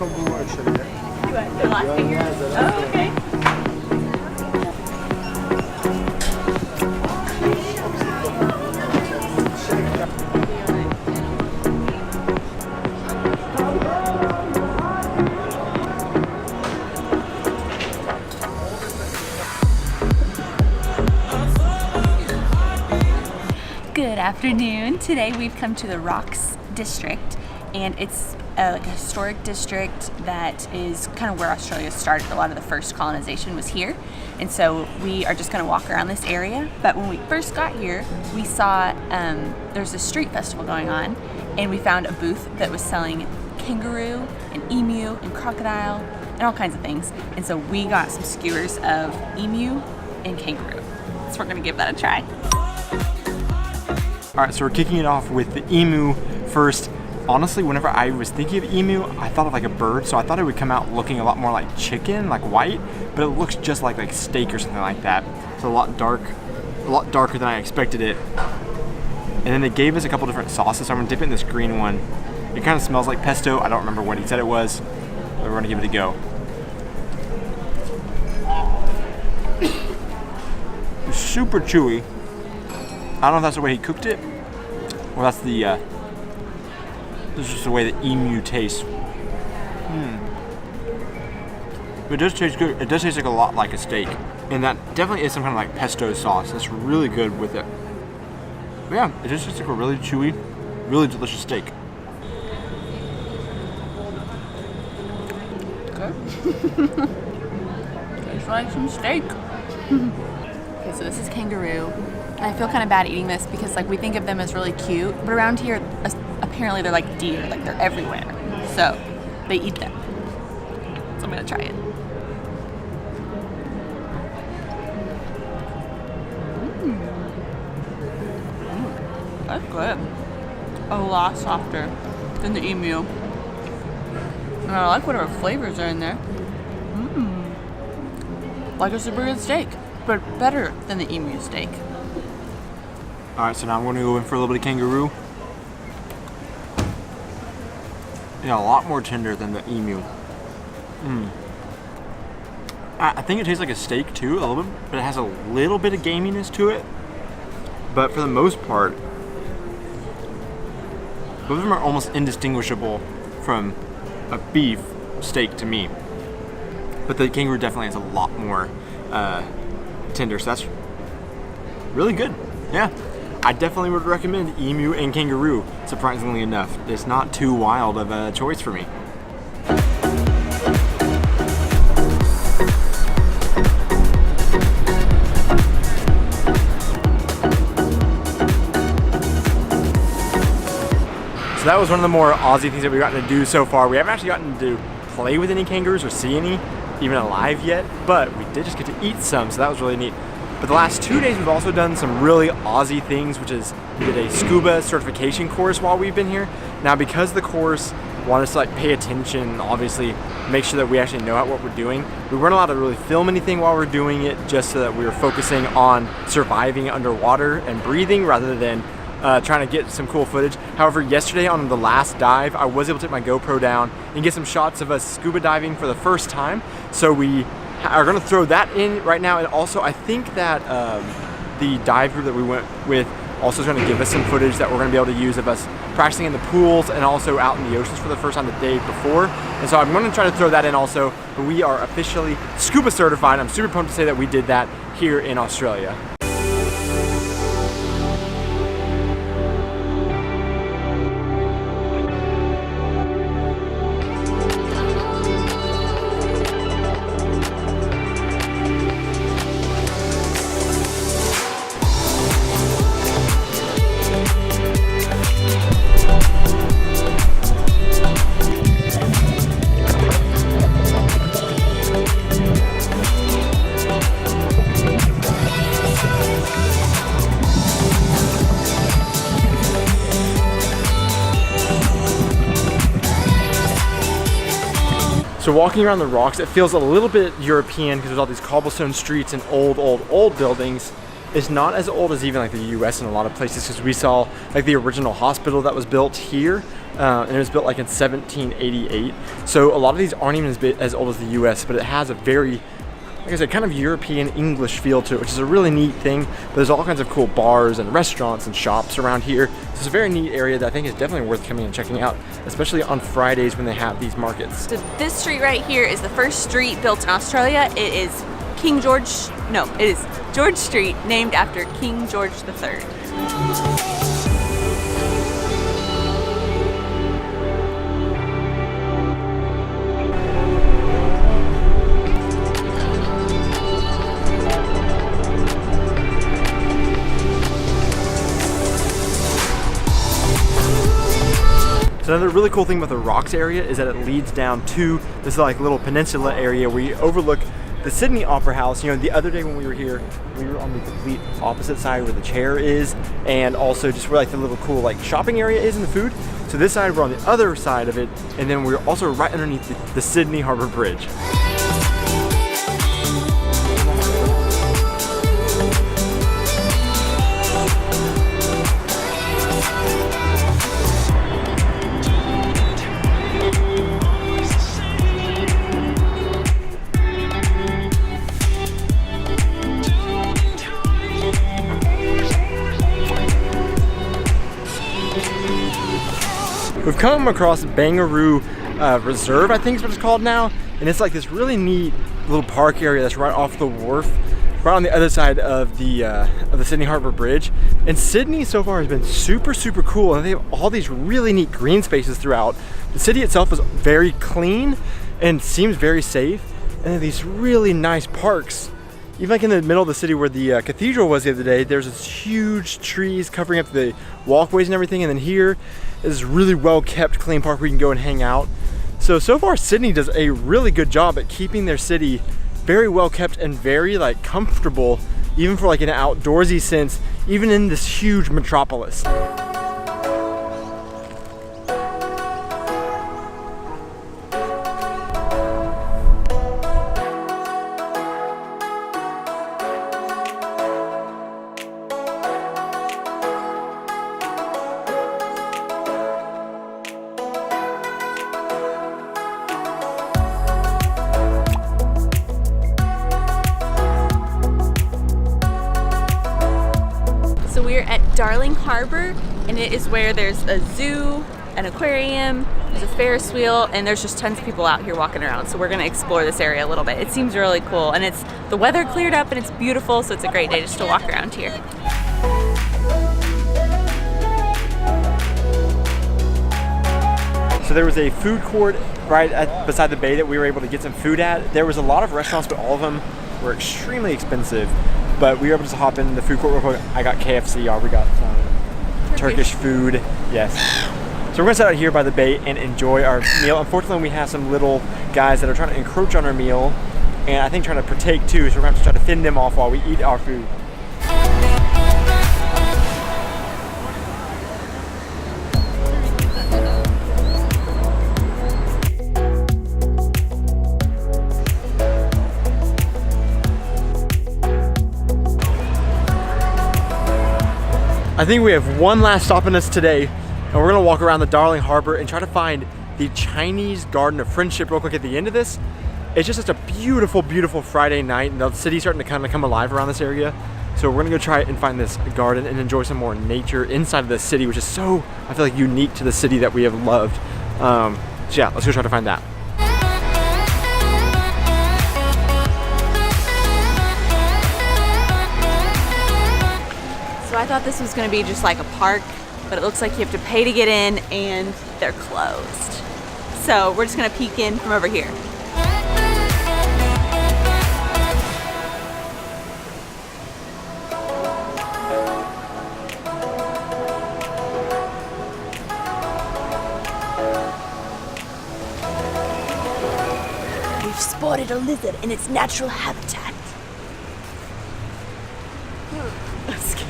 The last finger? Oh, okay. Good afternoon. Today we've come to the Rocks district, and it's like a historic district that is kind of where Australia started. A lot of the first colonization was here, and so we are just going to walk around this area. But when we first got here, we saw there's a street festival going on, and we found a booth that was selling kangaroo and emu and crocodile and all kinds of things. And so we got some skewers of emu and kangaroo. So we're going to give that a try. All right, so we're kicking it off with the emu first. Honestly, whenever I was thinking of emu, I thought of like a bird, so I thought it would come out looking a lot more like chicken, like white, but it looks just like steak or something like that. It's a lot darker than I expected it. And then they gave us a couple different sauces, so I'm gonna dip it in this green one. It kind of smells like pesto. I don't remember what he said it was, but we're gonna give it a go. It's super chewy. I don't know if that's the way he cooked it, or that's the, this is just the way the emu tastes. But it does taste good. It does taste like a lot like a steak. And that definitely is some kind of like pesto sauce. That's really good with it. But yeah, it just tastes like a really chewy, really delicious steak. Okay. Tastes like some steak. Okay, so this is kangaroo. And I feel kind of bad eating this because like we think of them as really cute, but around here apparently they're like deer, like they're everywhere. So they eat them. So I'm gonna try it. That's good. A lot softer than the emu. And I like whatever flavors are in there. Like a super good steak, but better than the emu steak. All right, so now I'm going to go in for a little bit of kangaroo. Yeah, a lot more tender than the emu. I think it tastes like a steak too, a little bit, but it has a little bit of gaminess to it. But for the most part, both of them are almost indistinguishable from a beef steak to me. But the kangaroo definitely has a lot more tender, so that's really good. Yeah. I definitely would recommend emu and kangaroo, surprisingly enough. It's not too wild of a choice for me. So that was one of the more Aussie things that we've gotten to do so far. We haven't actually gotten to play with any kangaroos or see any, even alive yet, but we did just get to eat some, so that was really neat. But the last 2 days we've also done some really Aussie things, which is we did a scuba certification course while we've been here. Now because the course wanted us to like pay attention, obviously make sure that we actually know what we're doing, we weren't allowed to really film anything while we're doing it, just so that we were focusing on surviving underwater and breathing rather than trying to get some cool footage. However, yesterday on the last dive, I was able to take my GoPro down and get some shots of us scuba diving for the first time. So we are going to throw that in right now, and also I think that the dive group that we went with also is going to give us some footage that we're going to be able to use of us practicing in the pools and also out in the oceans for the first time the day before. And so I'm going to try to throw that in also, but we are officially scuba certified. I'm super pumped to say that we did that here in Australia. So walking around the rocks, it feels a little bit European because there's all these cobblestone streets and old buildings. It's not as old as even like the US in a lot of places, because we saw like the original hospital that was built here, and it was built like in 1788. So a lot of these aren't even as old as the US, but it has a very, like I said, kind of European English feel to it, which is a really neat thing. But there's all kinds of cool bars and restaurants and shops around here. So it's a very neat area that I think is definitely worth coming and checking out, especially on Fridays when they have these markets. So this street right here is the first street built in Australia. It is it is George Street, named after King George III. So another really cool thing about the rocks area is that it leads down to this like little peninsula area where you overlook the Sydney Opera House. You know, the other day when we were here, we were on the complete opposite side where the chair is, and also just where like the little cool like shopping area is and the food. So this side, we're on the other side of it, and then we're also right underneath the Sydney Harbour Bridge. We've come across Kangaroo Reserve, I think is what it's called now, and it's like this really neat little park area that's right off the wharf, right on the other side of the Sydney Harbour Bridge. And Sydney so far has been super cool, and they have all these really neat green spaces throughout. The city itself is very clean and seems very safe, and they have these really nice parks. Even like in the middle of the city where the cathedral was the other day, there's this huge trees covering up the walkways and everything, and then here is this really well kept clean park where you can go and hang out. So far Sydney does a really good job at keeping their city very well kept and very like comfortable, even for like an outdoorsy sense, even in this huge metropolis. We're at Darling Harbour, and it is where there's a zoo, an aquarium, there's a Ferris wheel, and there's just tons of people out here walking around. So we're gonna explore this area a little bit. It seems really cool, and the weather cleared up and it's beautiful, so it's a great day just to walk around here. So there was a food court right beside the bay that we were able to get some food at. There was a lot of restaurants, but all of them were extremely expensive. But we were able to hop in the food court real quick. I got KFC, Aubrey got some Turkish food. Yes. So we're gonna sit out here by the bay and enjoy our meal. Unfortunately, we have some little guys that are trying to encroach on our meal, and I think trying to partake too, so we're gonna have to try to fend them off while we eat our food. I think we have one last stop in us today, and we're gonna walk around the Darling Harbour and try to find the Chinese Garden of Friendship real quick at the end of this. It's just such a beautiful Friday night, and the city's starting to kind of come alive around this area. So we're gonna go try and find this garden and enjoy some more nature inside of the city, which is so, I feel like, unique to the city that we have loved. So yeah, let's go try to find that. So I thought this was gonna be just like a park, but it looks like you have to pay to get in and they're closed. So we're just gonna peek in from over here. We've spotted a lizard in its natural habitat. I'm scared.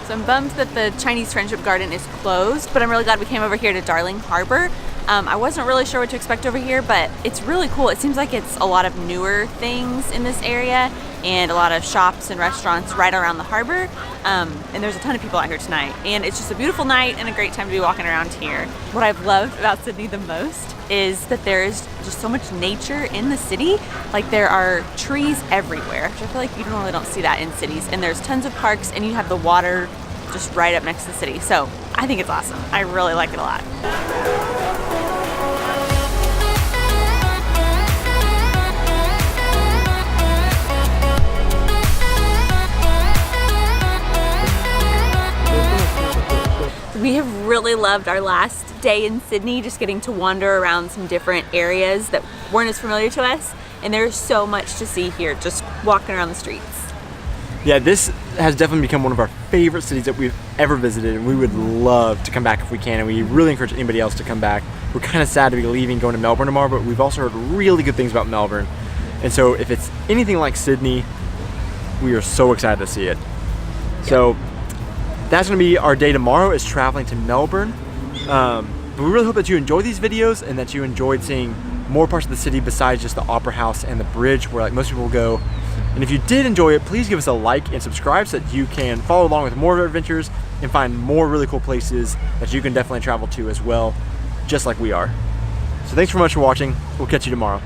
So I'm bummed that the Chinese Friendship Garden is closed, but I'm really glad we came over here to Darling Harbour I wasn't really sure what to expect over here, but it's really cool. It seems like it's a lot of newer things in this area and a lot of shops and restaurants right around the harbor. And there's a ton of people out here tonight. And it's just a beautiful night and a great time to be walking around here. What I've loved about Sydney the most is that there is just so much nature in the city. Like there are trees everywhere, which I feel like you normally don't see that in cities. And there's tons of parks and you have the water just right up next to the city. So I think it's awesome. I really like it a lot. We have really loved our last day in Sydney, just getting to wander around some different areas that weren't as familiar to us. And there's so much to see here, just walking around the streets. Yeah, this has definitely become one of our favorite cities that we've ever visited, and we would love to come back if we can, and we really encourage anybody else to come back. We're kind of sad to be leaving, going to Melbourne tomorrow, but we've also heard really good things about Melbourne. And so if it's anything like Sydney, we are so excited to see it. So that's going to be our day tomorrow, is traveling to Melbourne. But we really hope that you enjoy these videos and that you enjoyed seeing more parts of the city besides just the Opera House and the bridge where like most people go. And if you did enjoy it, please give us a like and subscribe so that you can follow along with more of our adventures and find more really cool places that you can definitely travel to as well, just like we are. So thanks so much for watching. We'll catch you tomorrow.